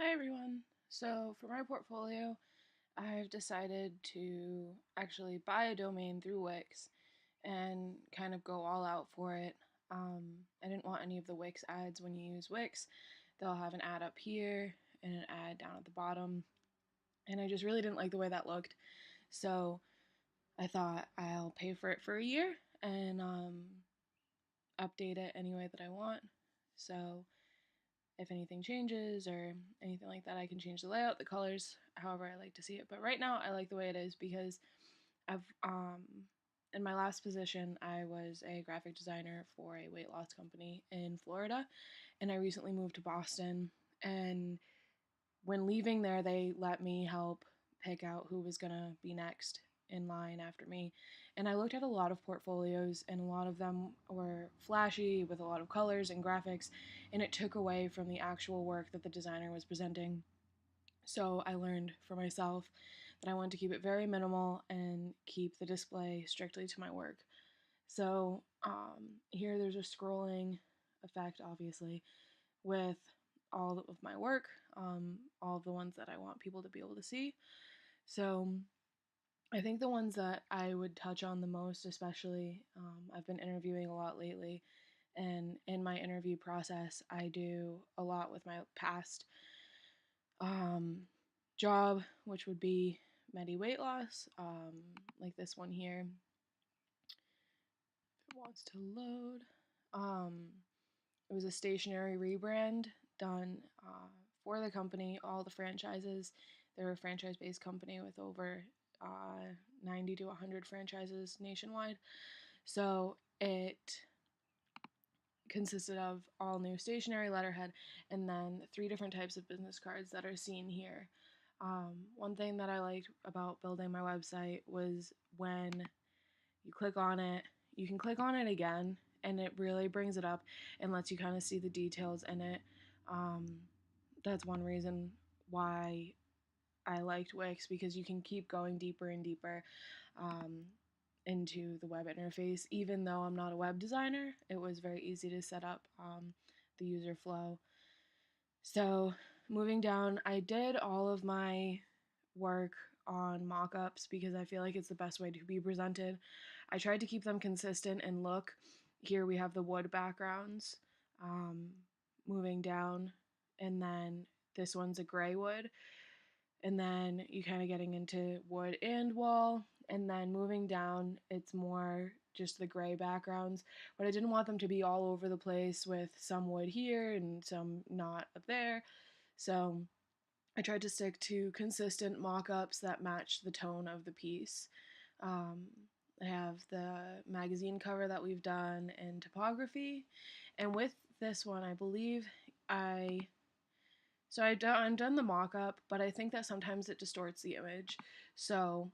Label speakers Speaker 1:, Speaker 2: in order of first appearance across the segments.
Speaker 1: Hi everyone. So for my portfolio, I've decided to actually buy a domain through Wix and kind of go all out for it. I didn't want any of the Wix ads when you use Wix. They'll have an ad up here and an ad down at the bottom, and I just really didn't like the way that looked. So I thought I'll pay for it for a year and update it any way that I want. So if anything changes or anything like that, I can change the layout, the colors, however I like to see it. But right now, I like the way it is because I've in my last position, I was a graphic designer for a weight loss company in Florida, and I recently moved to Boston. And when leaving there, they let me help pick out who was gonna be next in line after me. And I looked at a lot of portfolios, and a lot of them were flashy with a lot of colors and graphics, and it took away from the actual work that the designer was presenting. So I learned for myself that I wanted to keep it very minimal and keep the display strictly to my work. So here there's a scrolling effect, obviously, with all of my work, all of the ones that I want people to be able to see. So I think the ones that I would touch on the most, especially, I've been interviewing a lot lately, and in my interview process, I do a lot with my past um, job, which would be Medi Weight Loss, like this one here. If it wants to load. Um, it was a stationary rebrand done for the company, all the franchises. They're a franchise based company with over 90 to 100 franchises nationwide. So it consisted of all new stationery letterhead and then 3 different types of business cards that are seen here. One thing that I liked about building my website was when you click on it, you can click on it again, and it really brings it up and lets you kind of see the details in it. Um, that's one reason why I liked Wix, because you can keep going deeper and deeper um, into the web interface. Even though I'm not a web designer, it was very easy to set up the user flow. So moving down, I did all of my work on mock-ups because I feel like it's the best way to be presented. I tried to keep them consistent in look. Here we have the wood backgrounds um, moving down, and then this one's a gray wood, and then you kind of getting into wood and wall, and then moving down, it's more just the gray backgrounds. But I didn't want them to be all over the place with some wood here and some not up there. So I tried to stick to consistent mock-ups that matched the tone of the piece. Um, I have the magazine cover that we've done in typography, and with this one, I believe I I'm done the mock-up, but I think that sometimes it distorts the image. So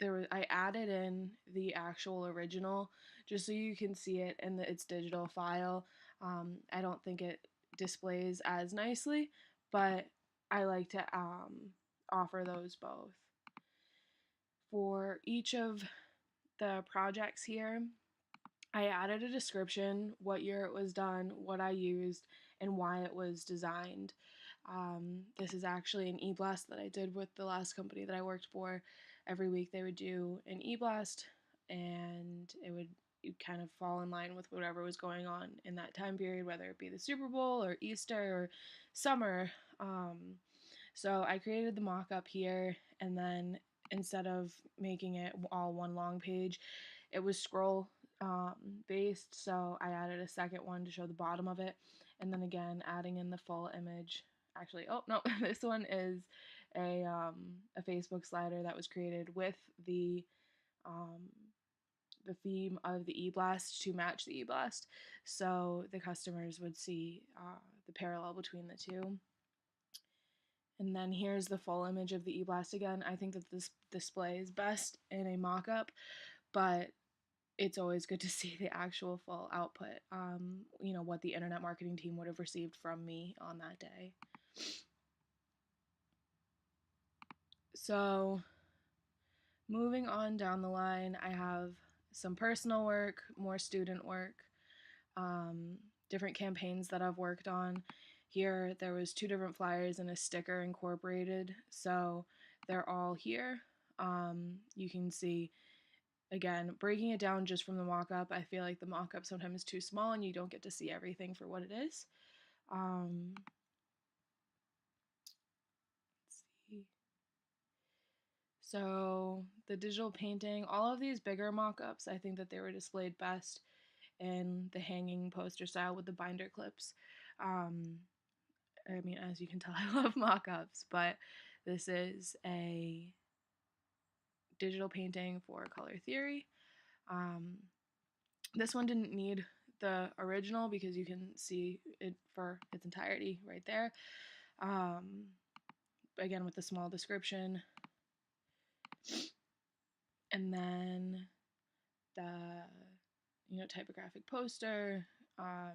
Speaker 1: I added in the actual original just so you can see it in its digital file. I don't think it displays as nicely, but I like to offer those both. For each of the projects here, I added a description, what year it was done, what I used, and why it was designed. This is actually an e-blast that I did with the last company that I worked for. Every week they would do an e-blast, and it would kind of fall in line with whatever was going on in that time period, whether it be the Super Bowl or Easter or summer. So I created the mock-up here, and then instead of making it all one long page, it was scroll based, so I added a second one to show the bottom of it, and then again adding in the full image. Actually, oh no, this one is a Facebook slider that was created with um, the theme of the e-blast to match the e-blast, so the customers would see the parallel between the two. And then here's the full image of the e-blast again. I think that this display is best in a mock-up, but it's always good to see the actual full output, what the internet marketing team would have received from me on that day. So moving on down the line, I have some personal work, more student work, different campaigns that I've worked on. here there was 2 different flyers and a sticker incorporated, so they're all here. You can see, again, breaking it down just from the mock-up, I feel like the mock-up sometimes is too small and you don't get to see everything for what it is. Let's see. So the digital painting, all of these bigger mock-ups, I think that they were displayed best in the hanging poster style with the binder clips. I mean, as you can tell, I love mock-ups, but this is a digital painting for color theory. This one didn't need the original because you can see it for its entirety right there. Again, with a small description. And then the, typographic poster,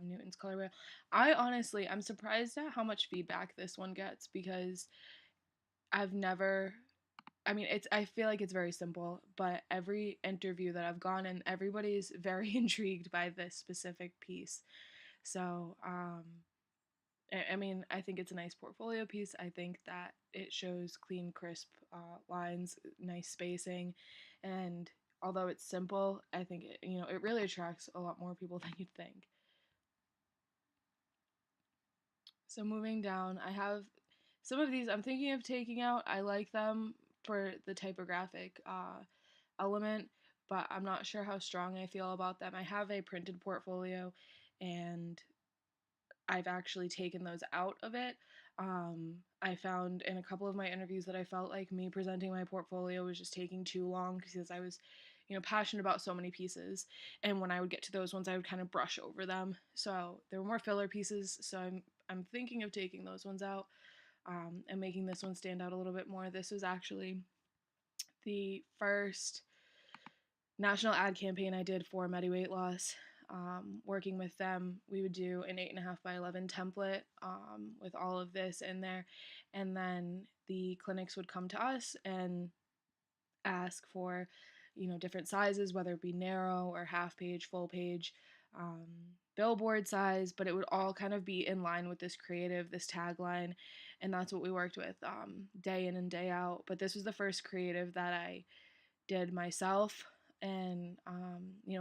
Speaker 1: Newton's color wheel. I'm surprised at how much feedback this one gets because I feel like it's very simple, but every interview that I've gone in, everybody's very intrigued by this specific piece. So, I think it's a nice portfolio piece. I think that it shows clean, crisp lines, nice spacing, and although it's simple, I think it really attracts a lot more people than you'd think. So moving down, I have some of these I'm thinking of taking out. I like them for the typographic element, but I'm not sure how strong I feel about them. I have a printed portfolio, and I've actually taken those out of it. I found in a couple of my interviews that I felt like me presenting my portfolio was just taking too long because I was, passionate about so many pieces. And when I would get to those ones, I would kind of brush over them. So there were more filler pieces. So I'm thinking of taking those ones out and making this one stand out a little bit more. This was actually the first national ad campaign I did for Medi Weight Loss. Working with them, we would do an 8.5 by 11 template with all of this in there, and then the clinics would come to us and ask for, different sizes, whether it be narrow or half page, full page, billboard size, but it would all kind of be in line with this creative, this tagline, and that's what we worked with day in and day out. But this was the first creative that I did myself, and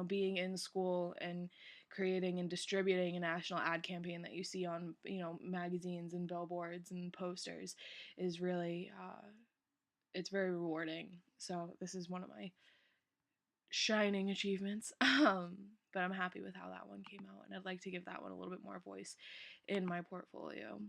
Speaker 1: being in school and creating and distributing a national ad campaign that you see on magazines and billboards and posters is really it's very rewarding. So this is one of my shining achievements. But I'm happy with how that one came out, and I'd like to give that one a little bit more voice in my portfolio.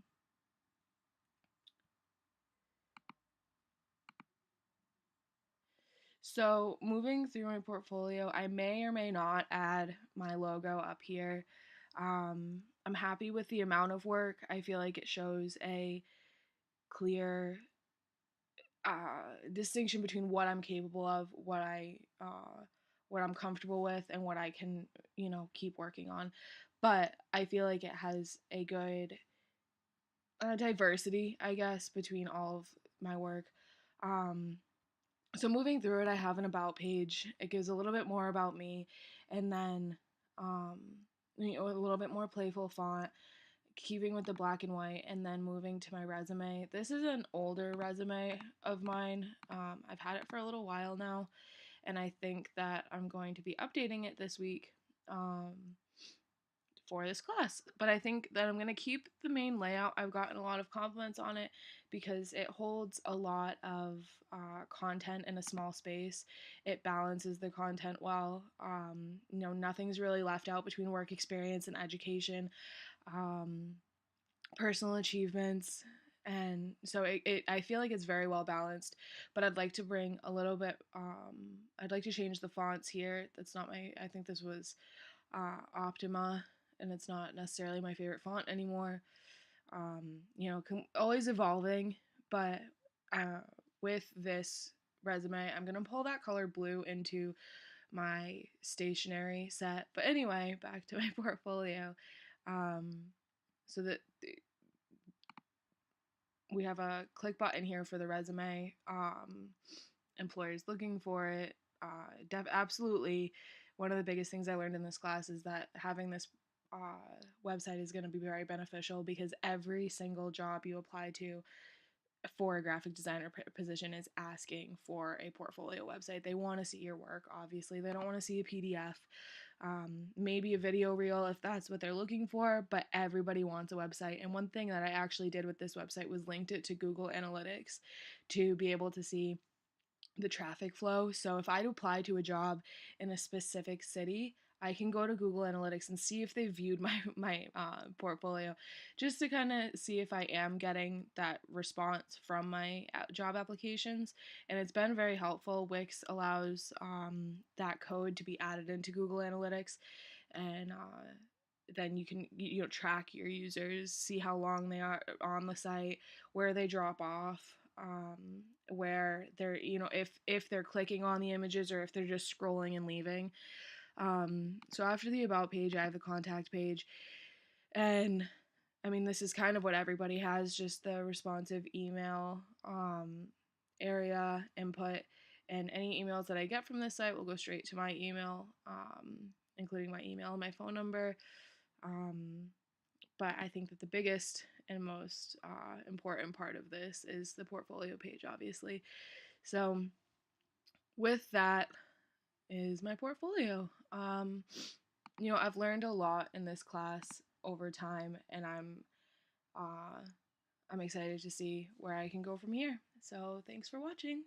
Speaker 1: So moving through my portfolio, I may or may not add my logo up here. I'm happy with the amount of work. I feel like it shows a clear distinction between what I'm capable of, what I'm comfortable with, and what I can keep working on. But I feel like it has a good diversity, I guess, between all of my work. So moving through it, I have an about page. It gives a little bit more about me, and then a little bit more playful font, keeping with the black and white, and then moving to my resume. This is an older resume of mine. I've had it for a little while now, and I think that I'm going to be updating it this week for this class. But I think that I'm going to keep the main layout. I've gotten a lot of compliments on it because it holds a lot of content in a small space. It balances the content well. Nothing's really left out between work experience and education, personal achievements. And so I feel like it's very well balanced, but I'd like to bring a little bit, I'd like to change the fonts here. I think this was Optima, and it's not necessarily my favorite font anymore. Always evolving, but with this resume, I'm gonna pull that color blue into my stationery set. But anyway, back to my portfolio. So that we have a click button here for the resume. Employers looking for it. Absolutely, one of the biggest things I learned in this class is that having this website is going to be very beneficial, because every single job you apply to for a graphic designer position is asking for a portfolio website. They want to see your work, obviously. They don't want to see a PDF, maybe a video reel if that's what they're looking for, but everybody wants a website. And one thing that I actually did with this website was linked it to Google Analytics to be able to see the traffic flow. So if I'd apply to a job in a specific city, I can go to Google Analytics and see if they viewed my portfolio, just to kind of see if I am getting that response from my job applications. And it's been very helpful. Wix allows that code to be added into Google Analytics, and then you can track your users, see how long they are on the site, where they drop off, where they're if they're clicking on the images or if they're just scrolling and leaving. So after the about page, I have the contact page, and I mean, this is kind of what everybody has, just the responsive email area input, and any emails that I get from this site will go straight to my email, including my email and my phone number. But I think that the biggest and most important part of this is the portfolio page, obviously. So with that is my portfolio. I've learned a lot in this class over time, and I'm excited to see where I can go from here. So thanks for watching.